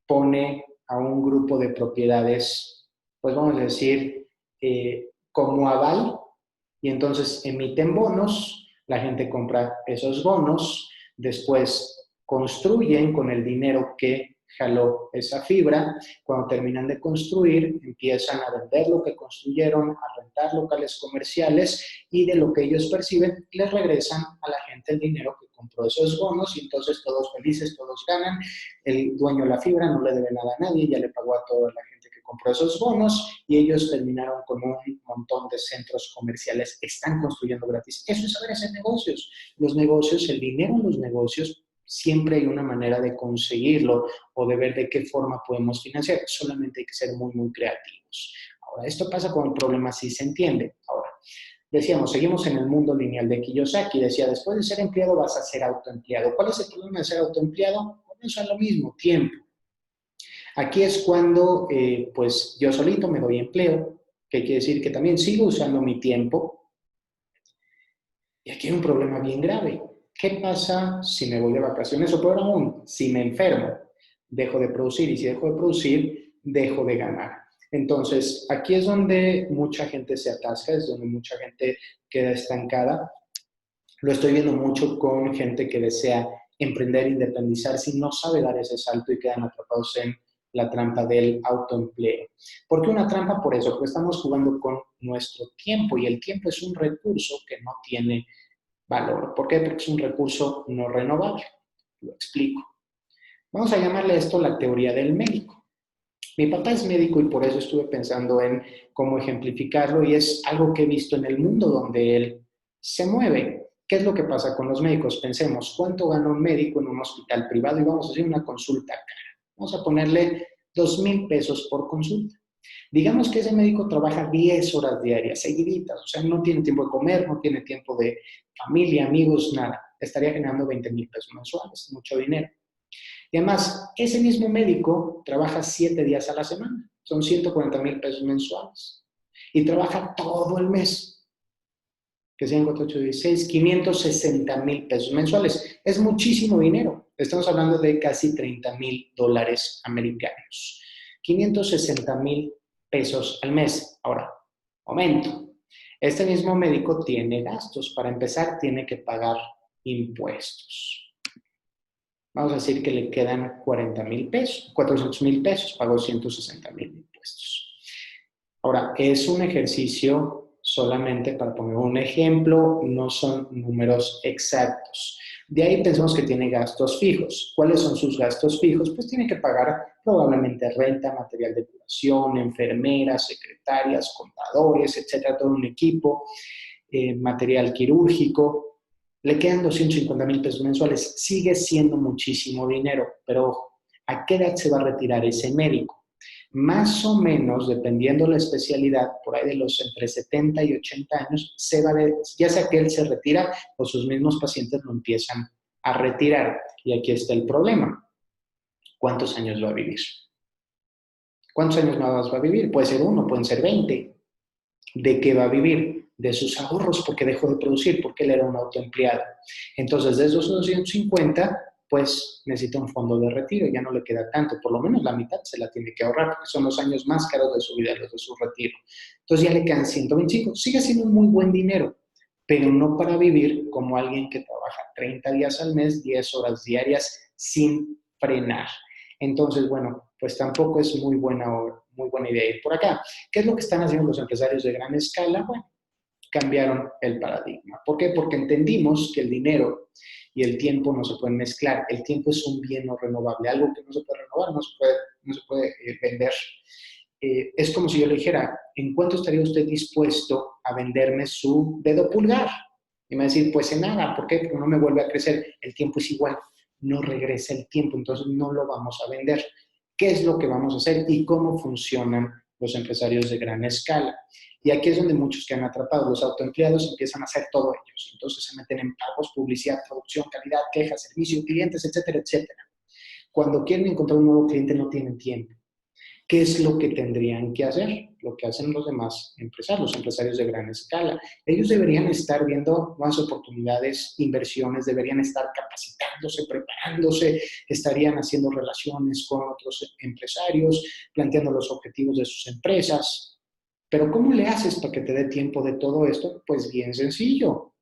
pone a un grupo de propiedades, pues vamos a decir, como aval, y entonces emiten bonos, la gente compra esos bonos, después construyen con el dinero que jaló esa fibra, cuando terminan de construir, empiezan a vender lo que construyeron, a rentar locales comerciales y de lo que ellos perciben, les regresan a la gente el dinero que compró esos bonos y entonces todos felices, todos ganan, el dueño de la fibra no le debe nada a nadie, ya le pagó a toda la gente que compró esos bonos y ellos terminaron con un montón de centros comerciales, están construyendo gratis. Eso es saber hacer negocios. Los negocios, el dinero en los negocios, siempre hay una manera de conseguirlo o de ver de qué forma podemos financiar. Solamente hay que ser muy creativos. Ahora, esto pasa con el problema si se entiende. Ahora, decíamos, seguimos en el mundo lineal de Kiyosaki. Decía, después de ser empleado vas a ser autoempleado. ¿Cuál es el problema de ser autoempleado? Bueno, eso es lo mismo, tiempo. Aquí es cuando, pues, yo solito me doy empleo, que quiere decir que también sigo usando mi tiempo. Y aquí hay un problema bien grave. ¿Qué pasa si me voy de vacaciones o peor aún, si me enfermo? Dejo de producir y si dejo de producir, dejo de ganar. Entonces, aquí es donde mucha gente se atasca, es donde mucha gente queda estancada. Lo estoy viendo mucho con gente que desea emprender, independizarse y no sabe dar ese salto y quedan atrapados en la trampa del autoempleo. ¿Por qué una trampa? Por eso, porque estamos jugando con nuestro tiempo y el tiempo es un recurso que no tiene valor. ¿Por qué? Porque es un recurso no renovable. Lo explico. Vamos a llamarle esto la teoría del médico. Mi papá es médico y por eso estuve pensando en cómo ejemplificarlo y es algo que he visto en el mundo donde él se mueve. ¿Qué es lo que pasa con los médicos? Pensemos, ¿cuánto gana un médico en un hospital privado? Y vamos a hacer una consulta cara. Vamos a ponerle 2,000 pesos por consulta. Digamos que ese médico trabaja 10 horas diarias, seguiditas, o sea, no tiene tiempo de comer, no tiene tiempo de familia, amigos, nada. Estaría generando 20,000 pesos mensuales, mucho dinero. Y además, ese mismo médico trabaja 7 días a la semana, son 140,000 pesos mensuales. Y trabaja todo el mes, que sean 4, 8, 16, 560,000 pesos mensuales. Es muchísimo dinero. Estamos hablando de casi $30,000 americanos. 560,000 pesos al mes. Ahora, momento. Este mismo médico tiene gastos. Para empezar, tiene que pagar impuestos. Vamos a decir que le quedan 40,000 pesos, 400,000 pesos, pagó 160,000 impuestos. Ahora, es un ejercicio solamente para poner un ejemplo, no son números exactos. De ahí pensamos que tiene gastos fijos. ¿Cuáles son sus gastos fijos? Pues tiene que pagar probablemente renta, material de curación, enfermeras, secretarias, contadores, etcétera, todo un equipo, material quirúrgico. Le quedan 250,000 pesos mensuales. Sigue siendo muchísimo dinero, pero ojo, ¿a qué edad se va a retirar ese médico? Más o menos, dependiendo de la especialidad, por ahí de los entre 70 y 80 años, ya sea que él se retira o sus mismos pacientes lo empiezan a retirar. Y aquí está el problema. ¿Cuántos años va a vivir? ¿Cuántos años más va a vivir? Puede ser 1, pueden ser 20. ¿De qué va a vivir? De sus ahorros, porque dejó de producir, porque él era un autoempleado. Entonces, de esos 250, pues necesita un fondo de retiro, ya no le queda tanto, por lo menos la mitad se la tiene que ahorrar, porque son los años más caros de su vida, los de su retiro. Entonces ya le quedan 125, sigue siendo un muy buen dinero, pero no para vivir como alguien que trabaja 30 días al mes, 10 horas diarias sin frenar. Entonces, bueno, pues tampoco es muy buena idea ir por acá. ¿Qué es lo que están haciendo los empresarios de gran escala? Bueno, cambiaron el paradigma. ¿Por qué? Porque entendimos que el dinero y el tiempo no se pueden mezclar. El tiempo es un bien no renovable, algo que no se puede renovar, no se puede vender. Es como si yo le dijera, ¿en cuánto estaría usted dispuesto a venderme su dedo pulgar? Y me va a decir, pues en nada. ¿Por qué? Porque no me vuelve a crecer. El tiempo es igual, no regresa el tiempo, entonces no lo vamos a vender. ¿Qué es lo que vamos a hacer y cómo funcionan los empresarios de gran escala? Y aquí es donde muchos quedan atrapados. Los autoempleados empiezan a hacer todo ellos. Entonces se meten en pagos, publicidad, producción, calidad, quejas, servicio, clientes, etcétera, etcétera. Cuando quieren encontrar un nuevo cliente no tienen tiempo. ¿Qué es lo que tendrían que hacer? Lo que hacen los demás empresarios, los empresarios de gran escala. Ellos deberían estar viendo más oportunidades, inversiones, deberían estar capacitándose, preparándose, estarían haciendo relaciones con otros empresarios, planteando los objetivos de sus empresas. Pero ¿cómo le haces para que te dé tiempo de todo esto? Pues bien sencillo.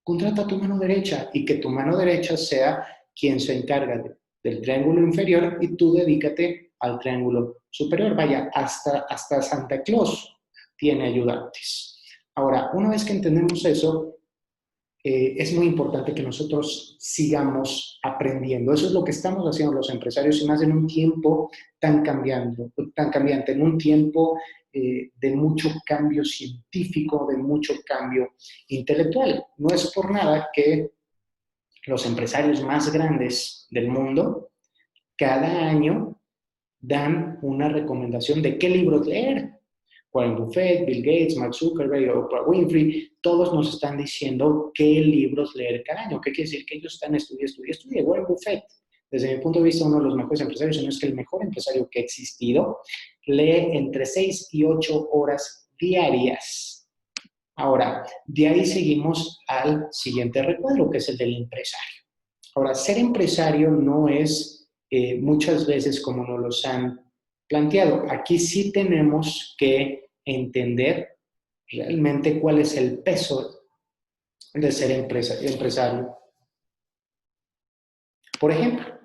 Contrata a tu mano derecha y que tu mano derecha sea quien se encarga del triángulo inferior y tú dedícate al triángulo superior. Vaya, hasta Santa Claus tiene ayudantes. Ahora, una vez que entendemos eso, es muy importante que nosotros sigamos aprendiendo. Eso es lo que estamos haciendo los empresarios y más en un tiempo tan cambiante, en un tiempo de mucho cambio científico, de mucho cambio intelectual. No es por nada que los empresarios más grandes del mundo cada año dan una recomendación de qué libros leer. Warren Buffett, Bill Gates, Mark Zuckerberg, Oprah Winfrey, todos nos están diciendo qué libros leer cada año. ¿Qué quiere decir? Que ellos están estudiando. Warren Buffett, desde mi punto de vista, uno de los mejores empresarios, si no es que el mejor empresario que ha existido, lee entre 6 y 8 horas diarias. Ahora, de ahí seguimos al siguiente recuadro, que es el del empresario. Ahora, ser empresario no es muchas veces como nos los han planteado. Aquí sí tenemos que entender realmente cuál es el peso de ser empresario. Por ejemplo,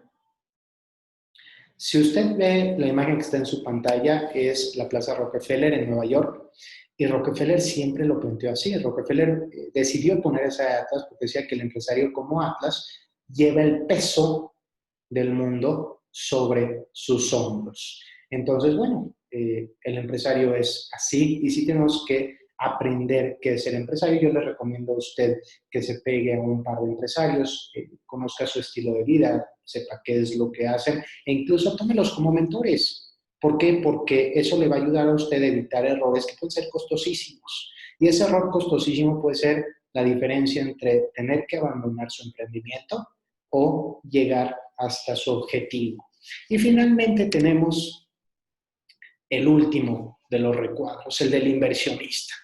si usted ve la imagen que está en su pantalla, es la Plaza Rockefeller en Nueva York, y Rockefeller siempre lo planteó así. Rockefeller decidió poner esa Atlas porque decía que el empresario como Atlas lleva el peso del mundo sobre sus hombros. Entonces, bueno, el empresario es así y sí tenemos que aprender qué es ser empresario. Yo le recomiendo a usted que se pegue a un par de empresarios, conozca su estilo de vida, sepa qué es lo que hacen e incluso tómelos como mentores. ¿Por qué? Porque eso le va a ayudar a usted a evitar errores que pueden ser costosísimos. Y ese error costosísimo puede ser la diferencia entre tener que abandonar su emprendimiento o llegar hasta su objetivo. Y finalmente tenemos el último de los recuadros, el del inversionista.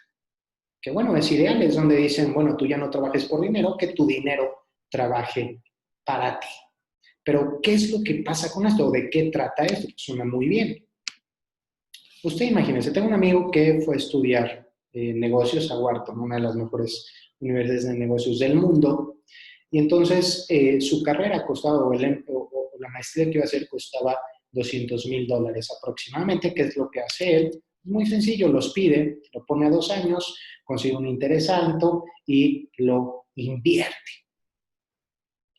Que bueno, es ideal, es donde dicen, bueno, tú ya no trabajes por dinero, que tu dinero trabaje para ti. Pero, ¿qué es lo que pasa con esto? ¿De qué trata esto? Suena muy bien. Usted imagínese, tengo un amigo que fue a estudiar negocios a Wharton, una de las mejores universidades de negocios del mundo, y entonces su carrera costaba, o la maestría que iba a hacer costaba $200,000 aproximadamente. ¿Qué es lo que hace él? Muy sencillo, los pide, lo pone a 2 años, consigue un interés alto y lo invierte.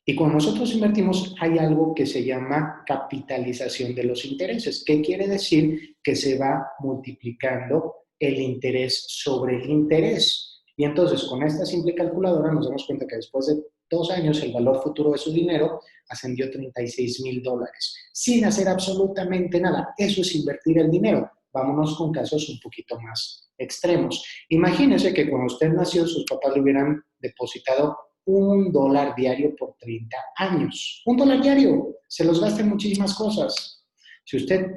Y cuando nosotros invertimos hay algo que se llama capitalización de los intereses. ¿Qué quiere decir? Que se va multiplicando el interés sobre el interés. Y entonces con esta simple calculadora nos damos cuenta que después de 2 años el valor futuro de su dinero ascendió $36,000 sin hacer absolutamente nada. Eso es invertir el dinero. Vámonos con casos un poquito más extremos. Imagínense que cuando usted nació sus papás le hubieran depositado $1 diario por 30 años. $1 diario. Se los gasta en muchísimas cosas. Si usted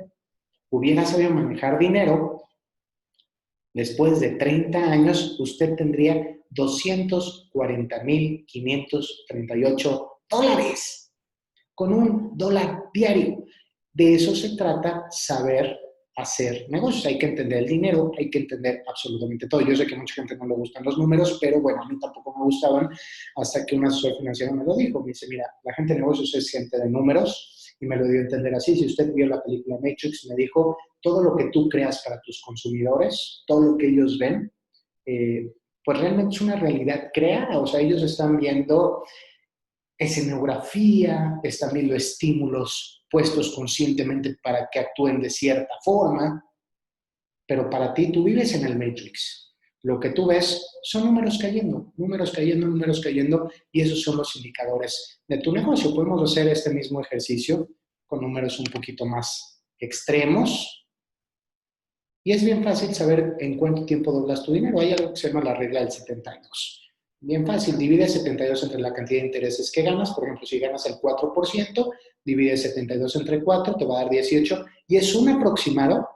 hubiera sabido manejar dinero, después de 30 años, usted tendría $240,538 con $1 diario. De eso se trata saber hacer negocios. Hay que entender el dinero, hay que entender absolutamente todo. Yo sé que a mucha gente no le gustan los números, pero bueno, a mí tampoco me gustaban hasta que un asesor financiero me lo dijo. Me dice, mira, la gente de negocios es gente de números y me lo dio a entender así. Si usted vio la película Matrix, me dijo, todo lo que tú creas para tus consumidores, todo lo que ellos ven, pues realmente es una realidad creada. O sea, ellos están viendo escenografía, están viendo estímulos puestos conscientemente para que actúen de cierta forma, pero para ti tú vives en el Matrix. Lo que tú ves son números cayendo, números cayendo, números cayendo, y esos son los indicadores de tu negocio. Podemos hacer este mismo ejercicio con números un poquito más extremos, y es bien fácil saber en cuánto tiempo doblas tu dinero. Hay algo que se llama la regla del 72. Bien fácil, divide 72 entre la cantidad de intereses que ganas. Por ejemplo, si ganas el 4%, divide 72 entre 4, te va a dar 18. Y es un aproximado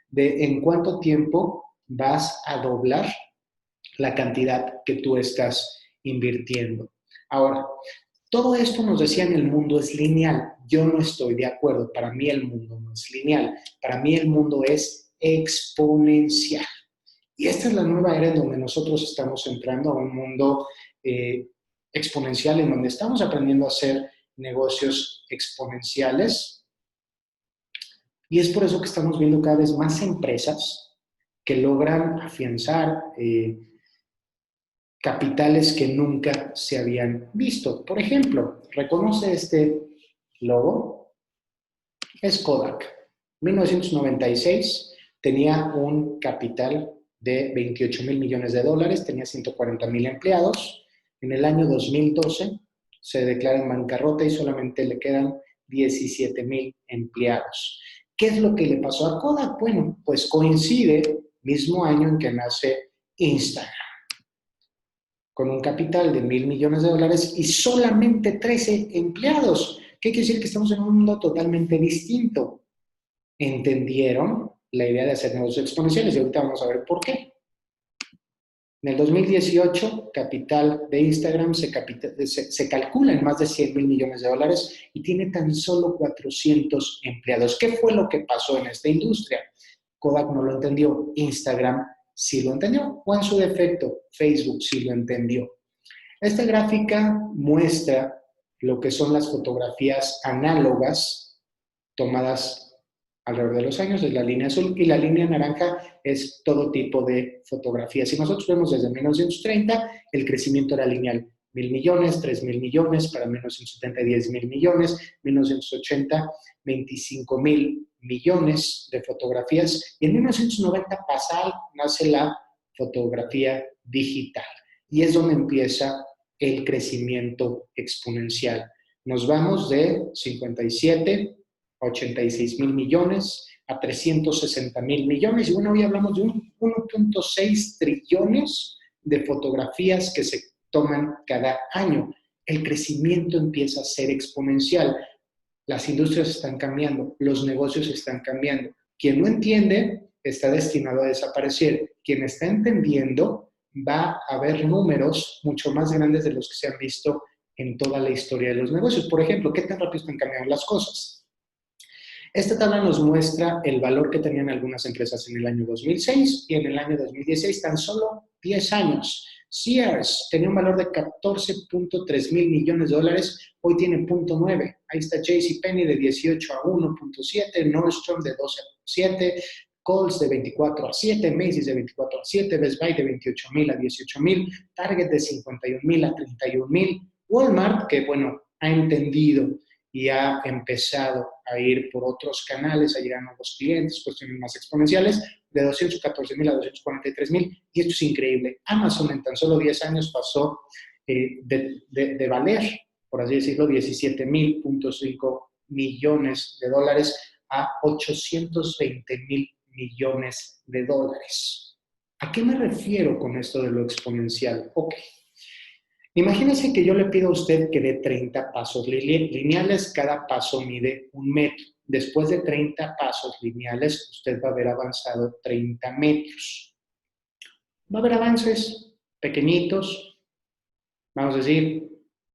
de en cuánto tiempo vas a doblar la cantidad que tú estás invirtiendo. Ahora, todo esto nos decían el mundo es lineal. Yo no estoy de acuerdo. Para mí el mundo no es lineal. Para mí el mundo es exponencial. Y esta es la nueva era en donde nosotros estamos entrando a un mundo exponencial, en donde estamos aprendiendo a hacer negocios exponenciales. Y es por eso que estamos viendo cada vez más empresas que logran afianzar capitales que nunca se habían visto. Por ejemplo, ¿reconoce este logo? Es Kodak. En 1996 tenía un capital de $28,000 millones, tenía 140,000 empleados. En el año 2012 se declara en bancarrota y solamente le quedan 17,000 empleados. ¿Qué es lo que le pasó a Kodak? Bueno, pues coincide mismo año en que nace Instagram, con un capital de $1,000 millones y solamente 13 empleados. ¿Qué quiere decir? Que estamos en un mundo totalmente distinto. Entendieron la idea de hacer negocios exponenciales y ahorita vamos a ver por qué. En el 2018, capital de Instagram se calcula en más de $100,000 millones y tiene tan solo 400 empleados. ¿Qué fue lo que pasó en esta industria? Kodak no lo entendió, Instagram sí lo entendió, o en su defecto, Facebook sí lo entendió. Esta gráfica muestra lo que son las fotografías análogas tomadas alrededor de los años, es la línea azul, y la línea naranja es todo tipo de fotografías. Si nosotros vemos desde 1930, el crecimiento era lineal. 1,000 millones, 3,000 millones, para 1970, 10,000 millones, 1980, 25,000 millones de fotografías, y en 1990 nace la fotografía digital, y es donde empieza el crecimiento exponencial. Nos vamos de 57 a 86,000 millones, a 360,000 millones, y bueno, hoy hablamos de 1.6 trillones de fotografías que se toman cada año. El crecimiento empieza a ser exponencial. Las industrias están cambiando, los negocios están cambiando. Quien no entiende está destinado a desaparecer. Quien está entendiendo va a ver números mucho más grandes de los que se han visto en toda la historia de los negocios. Por ejemplo, ¿qué tan rápido están cambiando las cosas? Esta tabla nos muestra el valor que tenían algunas empresas en el año 2006 y en el año 2016, tan solo 10 años. Sears tenía un valor de 14.3 mil millones de dólares, hoy tiene 0.9. Ahí está JCPenney de 18 a 1.7, Nordstrom de 12 a 7, Kohl's de 24 a 7, Macy's de 24 a 7, Best Buy de 28 mil a 18 mil, Target de 51 mil a 31 mil, Walmart, que bueno, ha entendido y ha empezado a ir por otros canales, a llegar a nuevos clientes, cuestiones más exponenciales, de 214 mil a 243 mil, y esto es increíble. Amazon en tan solo 10 años pasó de valer, por así decirlo, 17.5 millones de dólares a 820 mil millones de dólares. ¿A qué me refiero con esto de lo exponencial? Ok. Imagínese que yo le pido a usted que dé 30 pasos lineales, cada paso mide 1 metro. Después de 30 pasos lineales, usted va a haber avanzado 30 metros. Va a haber avances pequeñitos, vamos a decir,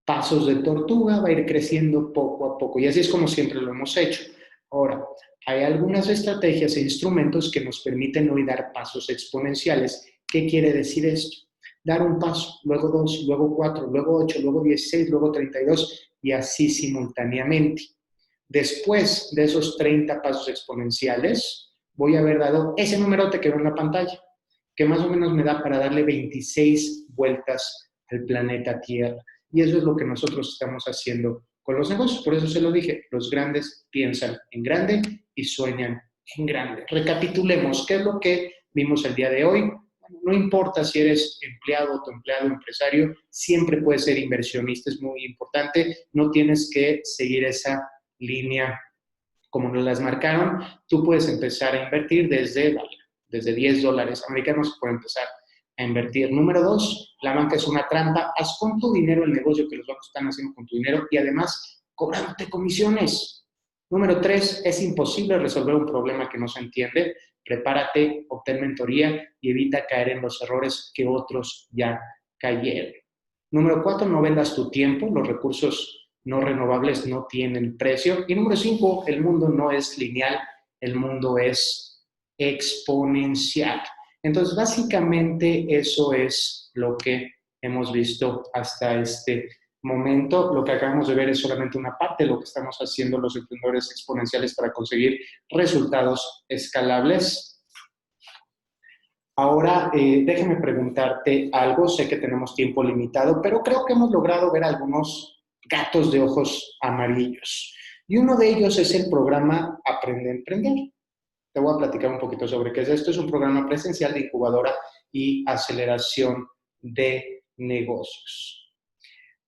pasos de tortuga, va a ir creciendo poco a poco. Y así es como siempre lo hemos hecho. Ahora, hay algunas estrategias e instrumentos que nos permiten hoy dar pasos exponenciales. ¿Qué quiere decir esto? Dar un paso, luego 2, luego 4, luego 8, luego 16, luego 32 y así simultáneamente. Después de esos 30 pasos exponenciales, voy a haber dado ese numerote que veo en la pantalla, que más o menos me da para darle 26 vueltas al planeta Tierra. Y eso es lo que nosotros estamos haciendo con los negocios. Por eso se lo dije, los grandes piensan en grande y sueñan en grande. Recapitulemos, ¿qué es lo que vimos el día de hoy? No importa si eres empleado, autoempleado, empresario, siempre puedes ser inversionista, es muy importante. No tienes que seguir esa línea como nos las marcaron. Tú puedes empezar a invertir desde $10 americanos, puede empezar a invertir. Número 2, la banca es una trampa. Haz con tu dinero el negocio que los bancos están haciendo con tu dinero y además cobrándote comisiones. Número 3, es imposible resolver un problema que no se entiende. Prepárate, obtén mentoría y evita caer en los errores que otros ya cayeron. Número 4, no vendas tu tiempo. Los recursos no renovables no tienen precio. Y número 5, el mundo no es lineal, el mundo es exponencial. Entonces, básicamente eso es lo que hemos visto hasta este momento. Lo que acabamos de ver es solamente una parte de lo que estamos haciendo los emprendedores exponenciales para conseguir resultados escalables. Ahora, déjame preguntarte algo. Sé que tenemos tiempo limitado, pero creo que hemos logrado ver algunos gatos de ojos amarillos. Y uno de ellos es el programa Aprende a Emprender. Te voy a platicar un poquito sobre qué es esto. Es un programa presencial de incubadora y aceleración de negocios.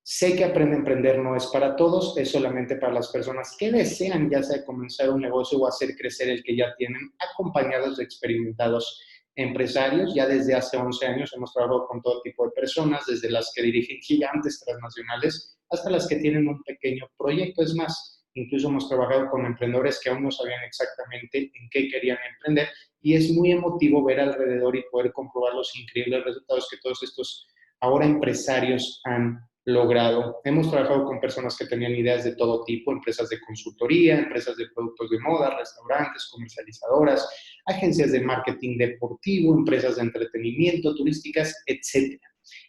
Sé que Aprende a Emprender no es para todos, es solamente para las personas que desean ya sea comenzar un negocio o hacer crecer el que ya tienen, acompañados de experimentados empresarios. Ya desde hace 11 años hemos trabajado con todo tipo de personas, desde las que dirigen gigantes transnacionales hasta las que tienen un pequeño proyecto. Es más, incluso hemos trabajado con emprendedores que aún no sabían exactamente en qué querían emprender y es muy emotivo ver alrededor y poder comprobar los increíbles resultados que todos estos ahora empresarios han logrado. Hemos trabajado con personas que tenían ideas de todo tipo, empresas de consultoría, empresas de productos de moda, restaurantes, comercializadoras, agencias de marketing deportivo, empresas de entretenimiento, turísticas, etc.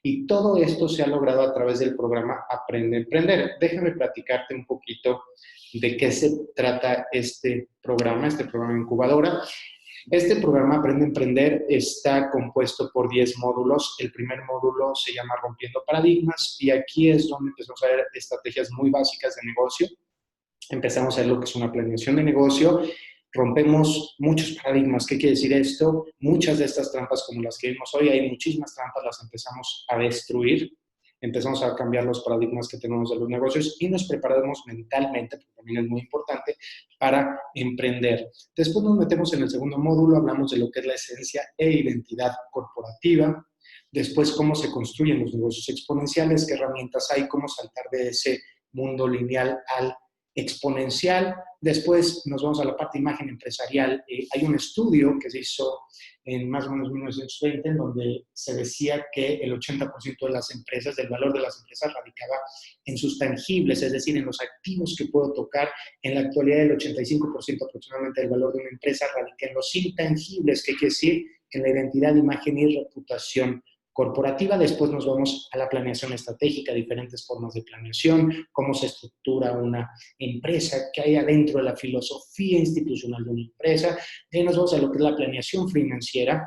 Y todo esto se ha logrado a través del programa Aprende a Emprender. Déjame platicarte un poquito de qué se trata este programa incubadora. Este programa Aprende a Emprender está compuesto por 10 módulos. El primer módulo se llama Rompiendo Paradigmas y aquí es donde empezamos a ver estrategias muy básicas de negocio. Empezamos a ver lo que es una planeación de negocio. Rompemos muchos paradigmas. ¿Qué quiere decir esto? Muchas de estas trampas como las que vimos hoy, hay muchísimas trampas, las empezamos a destruir. Empezamos a cambiar los paradigmas que tenemos de los negocios y nos preparamos mentalmente, porque también es muy importante, para emprender. Después nos metemos en el segundo módulo, hablamos de lo que es la esencia e identidad corporativa. Después, cómo se construyen los negocios exponenciales, qué herramientas hay, cómo saltar de ese mundo lineal al exponencial. Después nos vamos a la parte de imagen empresarial. Hay un estudio que se hizo en más o menos 1920 en donde se decía que el 80% de las empresas, del valor de las empresas radicaba en sus tangibles, es decir, en los activos que puedo tocar. En la actualidad el 85% aproximadamente del valor de una empresa radica en los intangibles, que quiere decir en la identidad, imagen y reputación corporativa. Después nos vamos a la planeación estratégica, diferentes formas de planeación, cómo se estructura una empresa, qué hay adentro de la filosofía institucional de una empresa. De ahí nos vamos a lo que es la planeación financiera,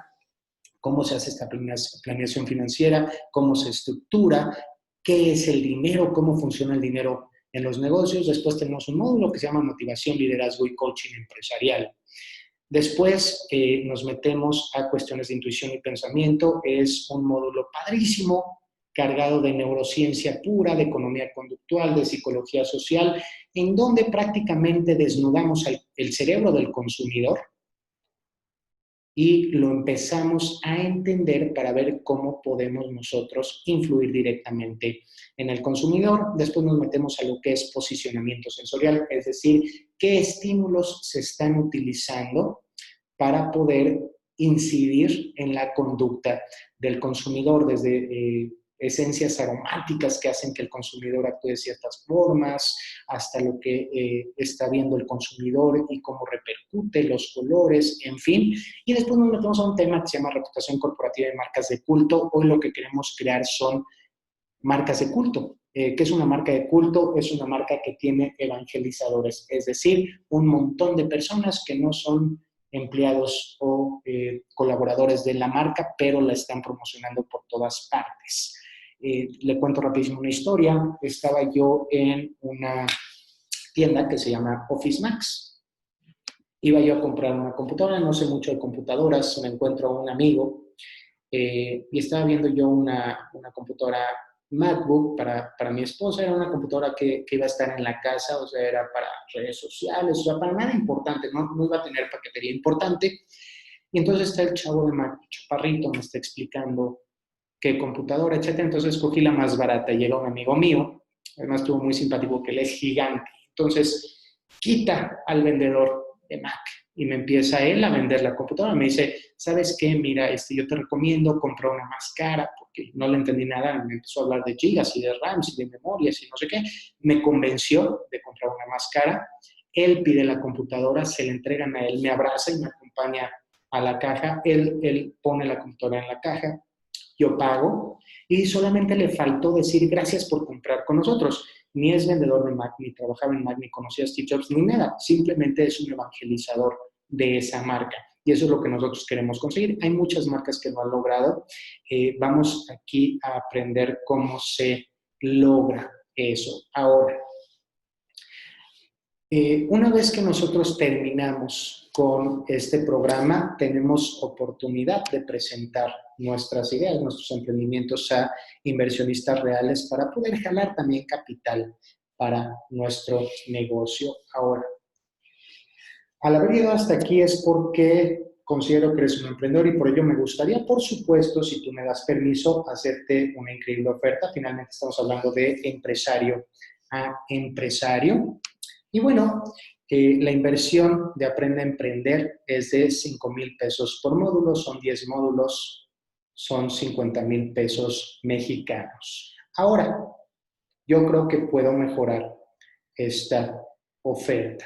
cómo se hace esta planeación financiera, cómo se estructura, qué es el dinero, cómo funciona el dinero en los negocios. Después tenemos un módulo que se llama motivación, liderazgo y coaching empresarial. Después nos metemos a cuestiones de intuición y pensamiento. Es un módulo padrísimo, cargado de neurociencia pura, de economía conductual, de psicología social, en donde prácticamente desnudamos el cerebro del consumidor y lo empezamos a entender para ver cómo podemos nosotros influir directamente en el consumidor. Después nos metemos a lo que es posicionamiento sensorial, es decir, qué estímulos se están utilizando para poder incidir en la conducta del consumidor, desde esencias aromáticas que hacen que el consumidor actúe de ciertas formas, hasta lo que está viendo el consumidor y cómo repercute, los colores, en fin. Y después nos metemos a un tema que se llama reputación corporativa y marcas de culto. Hoy lo que queremos crear son marcas de culto. ¿Qué es una marca de culto? Es una marca que tiene evangelizadores, es decir, un montón de personas que no son empleados o colaboradores de la marca, pero la están promocionando por todas partes. Le cuento rapidísimo una historia. Estaba yo en una tienda que se llama Office Max. Iba yo a comprar una computadora, no sé mucho de computadoras, me encuentro a un amigo y estaba viendo yo una computadora MacBook para mi esposa. Era una computadora que iba a estar en la casa, o sea, era para redes sociales, o sea, para nada importante, no iba a tener paquetería importante. Y entonces está el chavo de Mac, chaparrito, me está explicando qué computadora, etcétera. Entonces escogí la más barata. Llega un amigo mío, además estuvo muy simpático, que él es gigante. Entonces quita al vendedor de Mac y me empieza él a vender la computadora. Me dice, ¿sabes qué? Mira, yo te recomiendo comprar una más cara, porque no le entendí nada. Me empezó a hablar de gigas y de RAMs y de memorias y no sé qué. Me convenció de comprar una más cara. Él pide la computadora, se la entregan a él, me abraza y me acompaña a la caja. Él pone la computadora en la caja, yo pago y solamente le faltó decir gracias por comprar con nosotros. Ni es vendedor de Mac, ni trabajaba en Mac, ni conocía a Steve Jobs, ni nada. Simplemente es un evangelizador de esa marca. Y eso es lo que nosotros queremos conseguir. Hay muchas marcas que lo han logrado. Vamos aquí a aprender cómo se logra eso. Ahora, una vez que nosotros terminamos con este programa, tenemos oportunidad de presentar nuestras ideas, nuestros emprendimientos a inversionistas reales para poder jalar también capital para nuestro negocio. Ahora, al haber llegado hasta aquí es porque considero que eres un emprendedor y por ello me gustaría, por supuesto, si tú me das permiso, hacerte una increíble oferta. Finalmente estamos hablando de empresario a empresario. Y bueno, la inversión de Aprende a Emprender es de 5,000 pesos por módulo, son 10 módulos, son 50,000 pesos mexicanos. Ahora, yo creo que puedo mejorar esta oferta.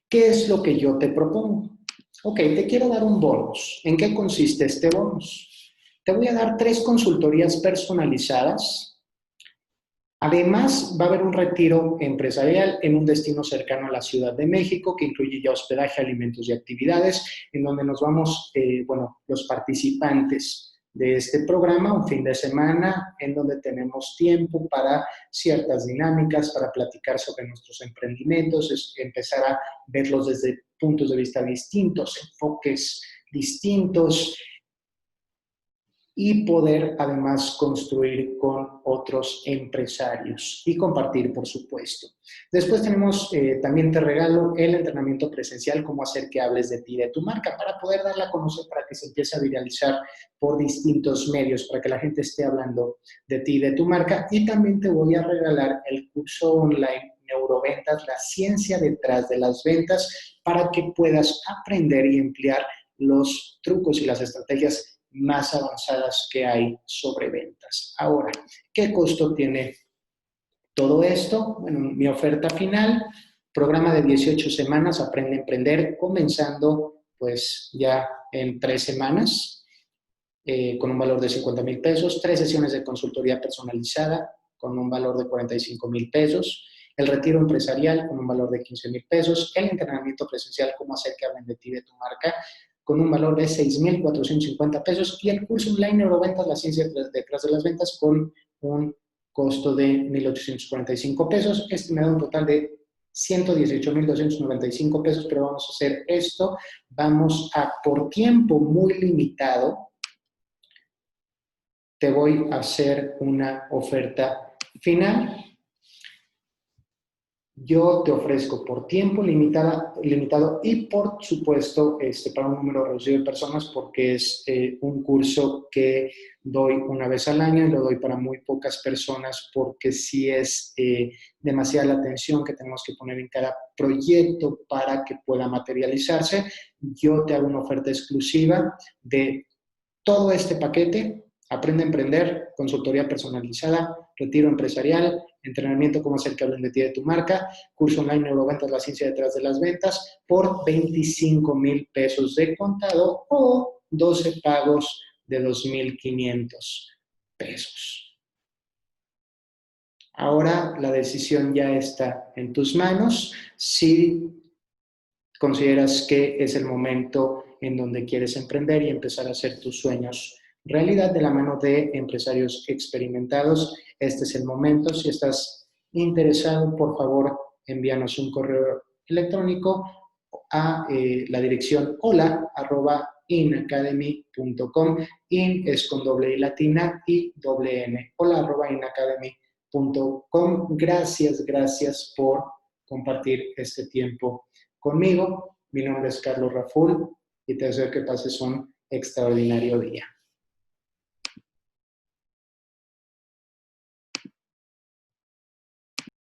¿Qué es lo que yo te propongo? Ok, te quiero dar un bonus. ¿En qué consiste este bonus? Te voy a dar 3 consultorías personalizadas. Además, va a haber un retiro empresarial en un destino cercano a la Ciudad de México que incluye ya hospedaje, alimentos y actividades, en donde nos vamos, los participantes de este programa, un fin de semana en donde tenemos tiempo para ciertas dinámicas, para platicar sobre nuestros emprendimientos, empezar a verlos desde puntos de vista distintos, enfoques distintos, y poder además construir con otros empresarios y compartir, por supuesto. Después tenemos, también te regalo el entrenamiento presencial, cómo hacer que hables de ti y de tu marca, para poder darla a conocer, para que se empiece a viralizar por distintos medios, para que la gente esté hablando de ti y de tu marca. Y también te voy a regalar el curso online neuroventas, la ciencia detrás de las ventas, para que puedas aprender y emplear los trucos y las estrategias más avanzadas que hay sobre ventas. Ahora, ¿qué costo tiene todo esto? Bueno, mi oferta final, programa de 18 semanas, Aprende a Emprender, comenzando pues ya en 3 semanas, con un valor de 50,000 pesos, 3 sesiones de consultoría personalizada con un valor de 45,000 pesos, el retiro empresarial con un valor de 15,000 pesos, el entrenamiento presencial, cómo hacer que hablen de ti, de tu marca, con un valor de 6,450 pesos, y el curso online Neuroventas, la ciencia detrás de las ventas, con un costo de 1,845 pesos. Este me da un total de 118,295 pesos, pero vamos a hacer esto, vamos a, por tiempo muy limitado, te voy a hacer una oferta final. Yo te ofrezco por tiempo limitado y, por supuesto, para un número reducido de personas, porque es un curso que doy una vez al año y lo doy para muy pocas personas, porque sí es demasiada la atención que tenemos que poner en cada proyecto para que pueda materializarse. Yo te hago una oferta exclusiva de todo este paquete: Aprende a Emprender, consultoría personalizada, retiro empresarial, entrenamiento cómo hacer que hablen de ti, de tu marca, curso online Neuroventas, la ciencia detrás de las ventas, por 25,000 pesos de contado o 12 pagos de 2,500 pesos. Ahora la decisión ya está en tus manos. Si consideras que es el momento en donde quieres emprender y empezar a hacer tus sueños realidad de la mano de empresarios experimentados, este es el momento. Si estás interesado, por favor, envíanos un correo electrónico a la dirección hola@inacademy.com. In es con doble I latina y doble N. hola@inacademy.com. Gracias por compartir este tiempo conmigo. Mi nombre es Carlos Raful y te deseo que pases un extraordinario día.